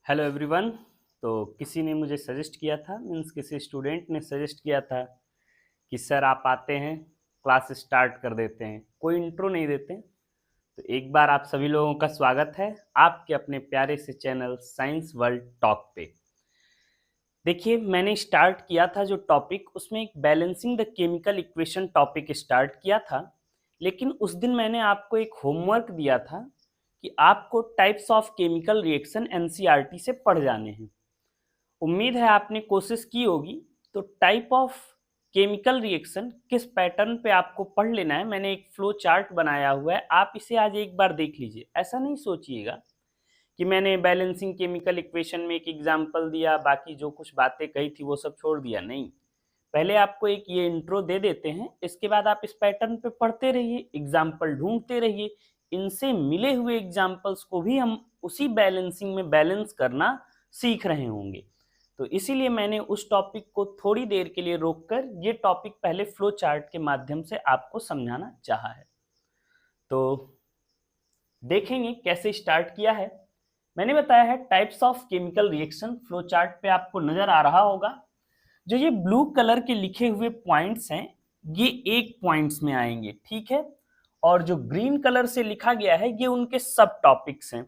Hello everyone. तो किसी ने मुझे सजेस्ट किया था, मीन्स किसी स्टूडेंट ने सजेस्ट किया था कि सर आप आते हैं, क्लास स्टार्ट कर देते हैं, कोई इंट्रो नहीं देते हैं। तो एक बार आप सभी लोगों का स्वागत है आपके अपने प्यारे से चैनल साइंस वर्ल्ड टॉक पे। देखिए, मैंने स्टार्ट किया था जो टॉपिक, उसमें एक balancing the chemical equation topic start किया था। लेकिन उस दिन मैंने आपको एक होमवर्क दिया था कि आपको types of chemical reaction NCERT से पढ़ जाने हैं। उम्मीद है आपने कोशिश की होगी। तो टाइप ऑफ केमिकल रिएक्शन किस पैटर्न पे आपको पढ़ लेना है, मैंने एक फ्लो चार्ट बनाया हुआ है, आप इसे आज एक बार देख लीजिए। ऐसा नहीं सोचिएगा कि मैंने बैलेंसिंग केमिकल इक्वेशन में एक एग्जांपल दिया, बाकी जो कुछ बातें कही थी वो सब छोड़ दिया। नहीं, पहले आपको एक ये इंट्रो दे देते हैं, इसके बाद आप इस पैटर्न पे पढ़ते रहिए, एग्जाम्पल ढूंढते रहिए। इनसे मिले हुए एग्जाम्पल्स को भी हम उसी बैलेंसिंग में बैलेंस करना सीख रहे होंगे। तो इसीलिए मैंने उस टॉपिक को थोड़ी देर के लिए रोककर ये टॉपिक पहले फ्लो चार्ट के माध्यम से आपको समझाना चाहा है। तो देखेंगे कैसे स्टार्ट किया है। मैंने बताया है types of chemical reaction, flow chart पे आपको नजर आ रहा होगा। जो ये ब्लू कलर के लिखे हुए पॉइंट्स हैं, ये एक पॉइंट्स में आएंगे, ठीक है। और जो ग्रीन कलर से लिखा गया है, ये उनके सब टॉपिक्स हैं।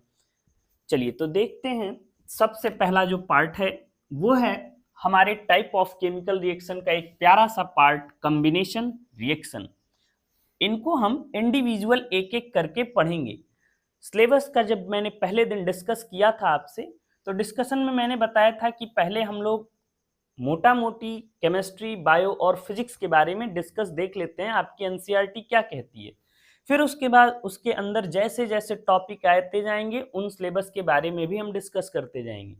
चलिए तो देखते हैं। सबसे पहला जो पार्ट है वो है हमारे टाइप ऑफ केमिकल रिएक्शन का एक प्यारा सा पार्ट, कॉम्बिनेशन रिएक्शन। इनको हम इंडिविजुअल एक एक करके पढ़ेंगे। सिलेबस का जब मैंने पहले दिन डिस्कस किया था आपसे, तो डिस्कशन में मैंने बताया था कि पहले हम लोग मोटा मोटी केमिस्ट्री, बायो और फिजिक्स के बारे में डिस्कस देख लेते हैं, आपकी एनसीईआरटी क्या कहती है। फिर उसके बाद उसके अंदर जैसे जैसे टॉपिक आते जाएंगे, उन सिलेबस के बारे में भी हम डिस्कस करते जाएंगे।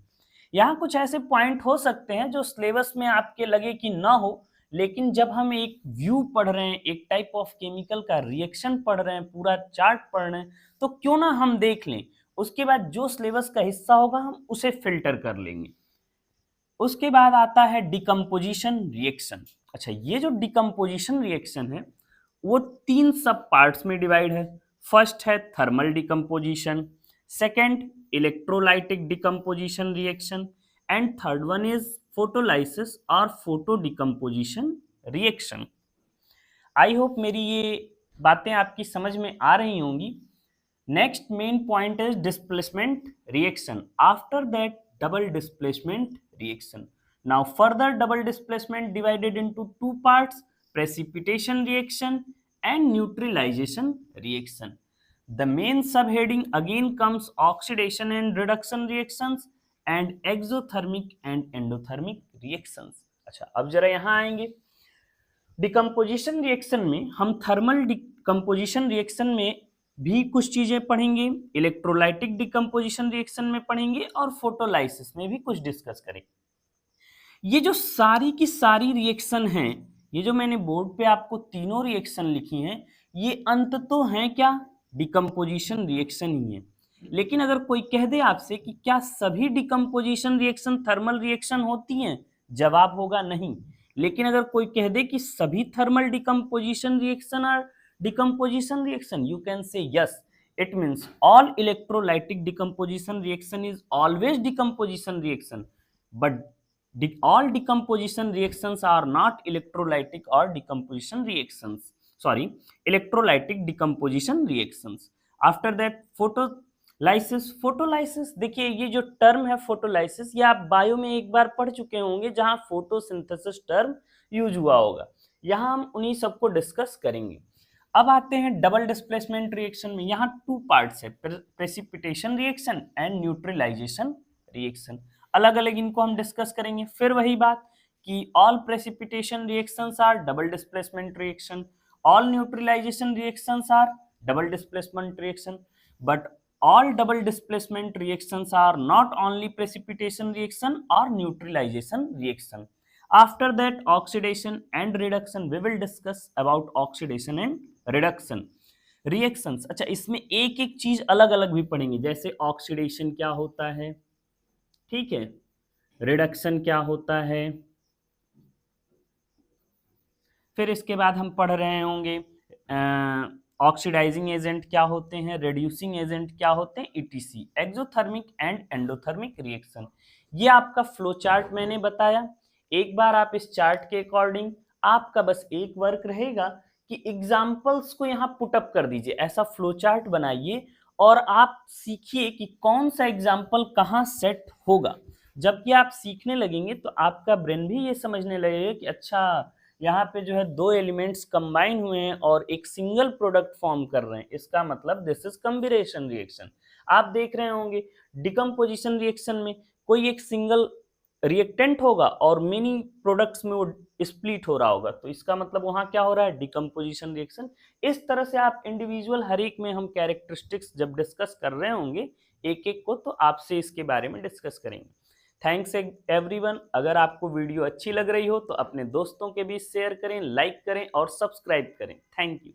यहाँ कुछ ऐसे पॉइंट हो सकते हैं जो सिलेबस में आपके लगे कि ना हो, लेकिन जब हम एक व्यू पढ़ रहे हैं, एक टाइप ऑफ केमिकल का रिएक्शन पढ़ रहे हैं, पूरा चार्ट पढ़ रहे हैं, तो क्यों ना हम देख लें। उसके बाद जो सिलेबस का हिस्सा होगा हम उसे फिल्टर कर लेंगे। उसके बाद आता है डिकम्पोजिशन रिएक्शन। अच्छा, ये जो डिकम्पोजिशन रिएक्शन है वो तीन सब पार्ट्स में डिवाइड है। फर्स्ट है thermal decomposition, second electrolytic decomposition reaction, and third one is photolysis और photo decomposition reaction. I hope मेरी ये बातें आपकी समझ में आ रही होंगी। Next main point is displacement reaction, after that double displacement reaction. Now further double displacement divided into two parts, precipitation reaction and neutralization reaction. The main subheading again comes oxidation and reduction reactions and exothermic and endothermic reactions. अच्छा, अब जरा यहाँ आएंगे। Decomposition reaction में हम thermal decomposition reaction में भी कुछ चीजें पढ़ेंगे, इलेक्ट्रोलाइटिक डिकम्पोजिशन रिएक्शन में पढ़ेंगे और फोटोलाइसिस में भी कुछ डिस्कस करेंगे। ये जो सारी की सारी रिएक्शन हैं, ये जो मैंने बोर्ड पे आपको तीनों रिएक्शन लिखी हैं, ये अंत तो हैं क्या, डिकम्पोजिशन रिएक्शन ही है। लेकिन अगर कोई कह दे आपसे कि क्या सभी डिकम्पोजिशन रिएक्शन थर्मल रिएक्शन होती हैं, जवाब होगा नहीं। लेकिन अगर कोई कह दे कि सभी thermal decomposition reaction are decomposition reaction, you can say yes, it means all electrolytic decomposition reaction is always decomposition reaction, but all decomposition reactions are not electrolytic or decomposition reactions, sorry, electrolytic decomposition reactions. After that photolysis. Photolysis देखिए, ये जो term है photolysis, ये आप bio में एक बार पढ़ चुके होंगे, जहां फोटोसिंथेसिस टर्म यूज हुआ होगा। यहां हम उन्हीं सबको डिस्कस करेंगे। अब आते हैं डबल डिस्प्लेसमेंट रिएक्शन में। यहाँ टू पार्ट्स है, precipitation reaction and neutralization reaction. अलग अलग इनको हम डिस्कस करेंगे। फिर वही बात कि all precipitation reactions are double displacement reaction, all neutralization reactions are double displacement reaction, but all double displacement reactions are not only precipitation reaction or neutralization reaction. After that, oxidation and reduction, we will discuss about oxidation and reduction reactions. अच्छा, इसमें एक एक चीज अलग अलग भी पढ़ेंगे, जैसे ऑक्सीडेशन क्या होता है, ठीक है, रिडक्शन क्या होता है, फिर इसके बाद हम पढ़ रहे होंगे ऑक्सीडाइजिंग एजेंट क्या होते हैं, रिड्यूसिंग एजेंट क्या होते हैं, etc. Exothermic and endothermic reaction, ये आपका फ्लो चार्ट मैंने बताया। एक बार आप इस चार्ट के अकॉर्डिंग आपका बस एक वर्क रहेगा कि एग्जाम्पल्स को यहाँ पुटअप कर दीजिए, ऐसा फ्लो चार्ट बनाइए और आप सीखिए कि कौन सा एग्जाम्पल कहाँ सेट होगा। जबकि आप सीखने लगेंगे तो आपका ब्रेन भी ये समझने लगेगा कि अच्छा यहाँ पे जो है दो एलिमेंट्स कंबाइन हुए हैं और एक सिंगल प्रोडक्ट फॉर्म कर रहे हैं, इसका मतलब दिस इज कॉम्बिनेशन रिएक्शन। आप देख रहे होंगे डिकम्पोजिशन रिएक्शन में कोई एक सिंगल रिएक्टेंट होगा और मेनी प्रोडक्ट्स में वो स्प्लिट हो रहा होगा, तो इसका मतलब वहां क्या हो रहा है, डिकम्पोजिशन रिएक्शन। इस तरह से आप इंडिविजुअल हर एक में हम कैरेक्टरिस्टिक्स जब डिस्कस कर रहे होंगे एक एक को, तो आपसे इसके बारे में डिस्कस करेंगे। Thanks everyone. अगर आपको वीडियो अच्छी लग रही हो तो अपने दोस्तों के बीच शेयर करें, लाइक करें और सब्सक्राइब करें। Thank you.